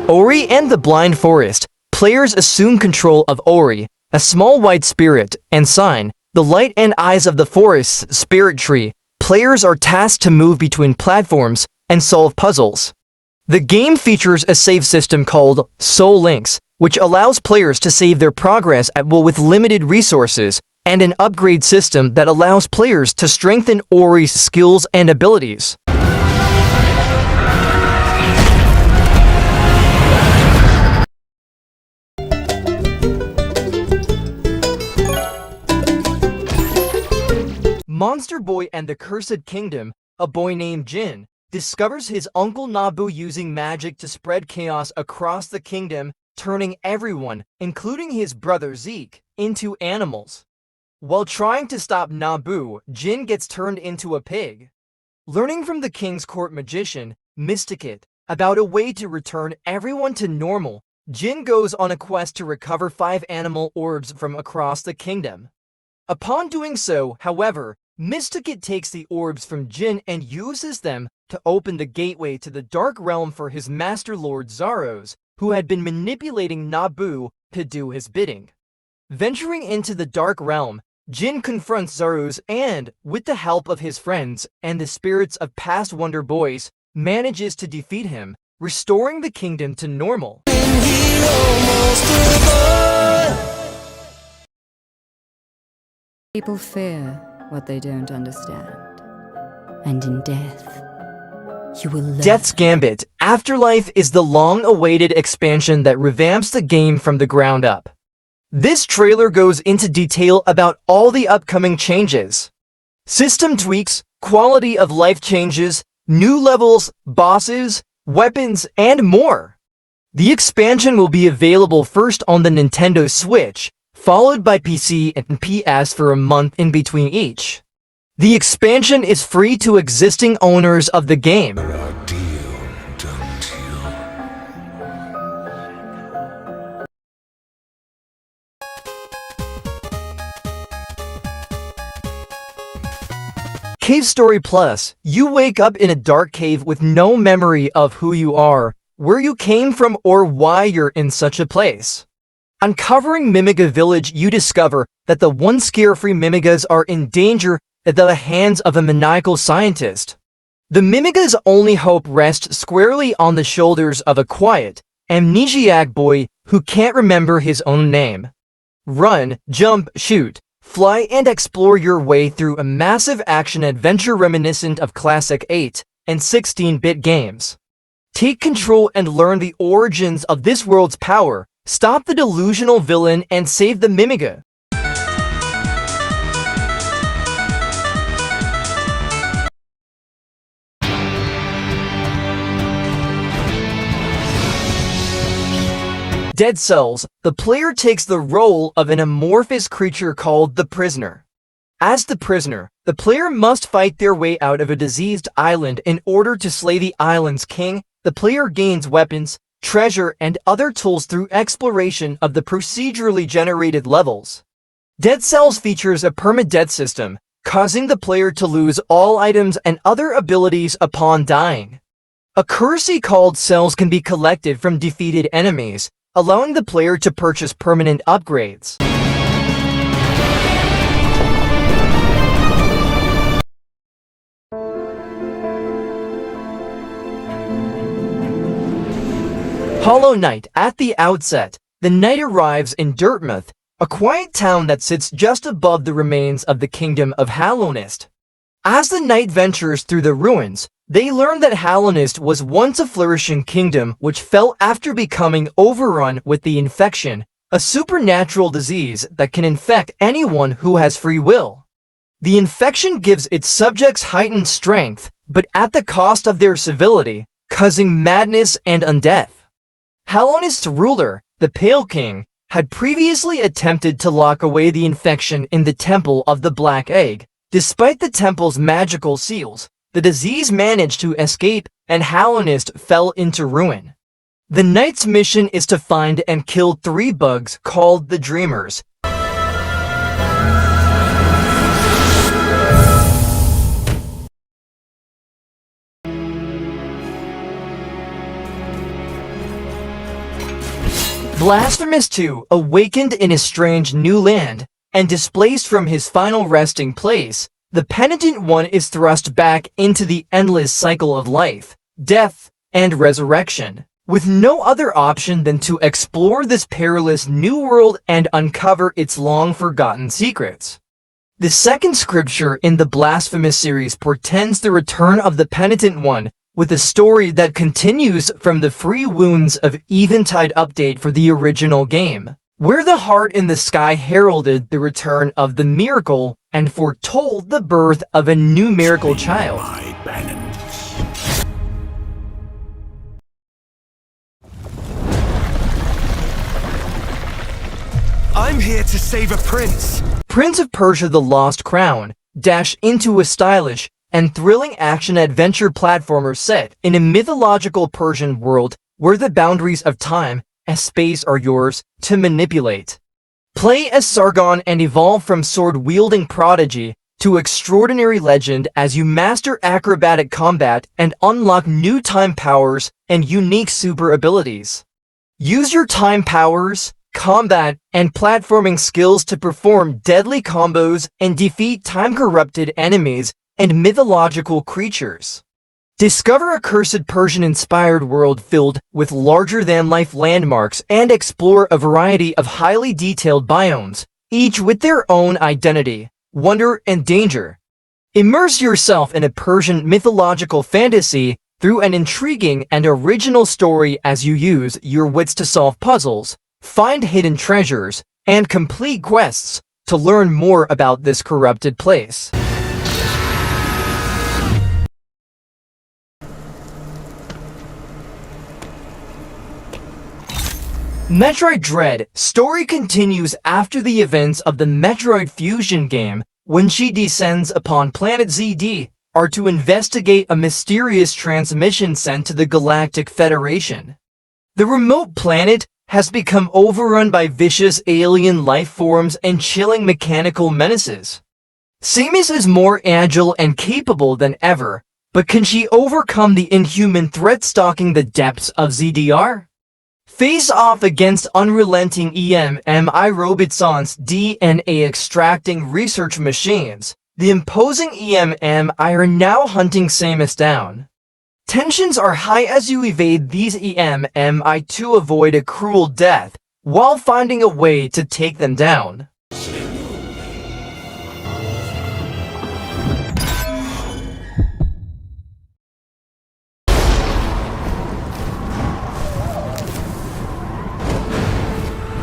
Ori and the Blind Forest. Players assume control of Ori, a small white spirit, and Sign, the light and eyes of the forest's spirit tree. Players are tasked to move between platforms and solve puzzles. The game features a save system called Soul Links, which allows players to save their progress at will with limited resources, and an upgrade system that allows players to strengthen Ori's skills and abilities. Monster Boy and the Cursed Kingdom. A boy named Jin discovers his uncle Nabu using magic to spread chaos across the kingdom, turning everyone, including his brother Zeke, into animals. While trying to stop Nabu, Jin gets turned into a pig. Learning from the king's court magician, Mysticate, about a way to return everyone to normal, Jin goes on a quest to recover 5 animal orbs from across the kingdom. Upon doing so, however, Mysticate takes the orbs from Jin and uses them to open the gateway to the Dark Realm for his Master Lord Zaros, who had been manipulating Nabu to do his bidding. Venturing into the Dark Realm, Jin confronts Zaros and, with the help of his friends and the spirits of past Wonder Boys, manages to defeat him, restoring the kingdom to normal. People fear what they don't understand. And in death, you will learn. Death's Gambit. Afterlife is the long-awaited expansion that revamps the game from the ground up. This trailer goes into detail about all the upcoming changes. System tweaks, quality of life changes, new levels, bosses, weapons, and more. The expansion will be available first on the Nintendo Switch, followed by PC and PS for a month in between each. The expansion is free to existing owners of the game. Cave Story Plus. You wake up in a dark cave with no memory of who you are, where you came from, or why you're in such a place. Uncovering Mimiga Village, you discover that the once carefree Mimigas are in danger at the hands of a maniacal scientist. The Mimiga's only hope rests squarely on the shoulders of a quiet, amnesiac boy who can't remember his own name. Run, jump, shoot, fly, and explore your way through a massive action-adventure reminiscent of classic 8 and 16-bit games. Take control and learn the origins of this world's power, stop the delusional villain, and save the Mimiga. Dead Cells. The player takes the role of an amorphous creature called the Prisoner. As the Prisoner, the player must fight their way out of a diseased island in order to slay the island's king. The player gains weapons, treasure, and other tools through exploration of the procedurally generated levels. Dead Cells features a permadeath system, causing the player to lose all items and other abilities upon dying. A currency called cells can be collected from defeated enemies, allowing the player to purchase permanent upgrades. Hollow Knight. At the outset, the knight arrives in Dirtmouth, a quiet town that sits just above the remains of the kingdom of Hallownest. As the knight ventures through the ruins, they learn that Hallownest was once a flourishing kingdom which fell after becoming overrun with the infection, a supernatural disease that can infect anyone who has free will. The infection gives its subjects heightened strength, but at the cost of their civility, causing madness and undeath. Hallownest's ruler, the Pale King, had previously attempted to lock away the infection in the Temple of the Black Egg. Despite the temple's magical seals, the disease managed to escape and Hallownest fell into ruin. The knight's mission is to find and kill 3 bugs called the Dreamers. Blasphemous 2, awakened in a strange new land, and displaced from his final resting place, the penitent one is thrust back into the endless cycle of life, death, and resurrection, with no other option than to explore this perilous new world and uncover its long-forgotten secrets. The second scripture in the Blasphemous series portends the return of the penitent one, with a story that continues from the free wounds of Eventide update for the original game, where the heart in the sky heralded the return of the miracle and foretold the birth of a new miracle child. I'm here to save a prince. Prince of Persia: The Lost Crown dash into a stylish and thrilling action-adventure platformer set in a mythological Persian world where the boundaries of time and space are yours to manipulate. Play as Sargon and evolve from sword-wielding prodigy to extraordinary legend as you master acrobatic combat and unlock new time powers and unique super abilities. Use your time powers, combat, and platforming skills to perform deadly combos and defeat time-corrupted enemies and mythological creatures. Discover a cursed Persian-inspired world filled with larger-than-life landmarks and explore a variety of highly detailed biomes, each with their own identity, wonder, and danger. Immerse yourself in a Persian mythological fantasy through an intriguing and original story as you use your wits to solve puzzles, find hidden treasures, and complete quests to learn more about this corrupted place. Metroid Dread story continues after the events of the Metroid Fusion game when she descends upon planet ZD are to investigate a mysterious transmission sent to the Galactic Federation. The remote planet has become overrun by vicious alien life forms and chilling mechanical menaces. Samus is more agile and capable than ever, but can she overcome the inhuman threat stalking the depths of ZDR? Face off against unrelenting EMMI Robotson's DNA-extracting research machines. The imposing EMMI are now hunting Samus down. Tensions are high as you evade these EMMI to avoid a cruel death, while finding a way to take them down.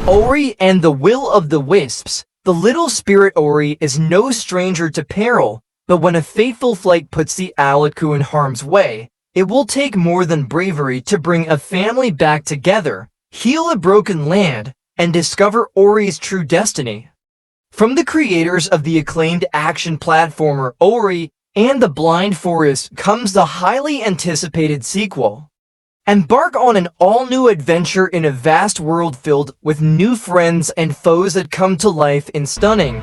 Ori and the Will of the Wisps. The little spirit Ori is no stranger to peril, but when a fateful flight puts the Alatku in harm's way, it will take more than bravery to bring a family back together, heal a broken land, and discover Ori's true destiny. From the creators of the acclaimed action platformer Ori and the Blind Forest comes the highly anticipated sequel. Embark on an all-new adventure in a vast world filled with new friends and foes that come to life in stunning,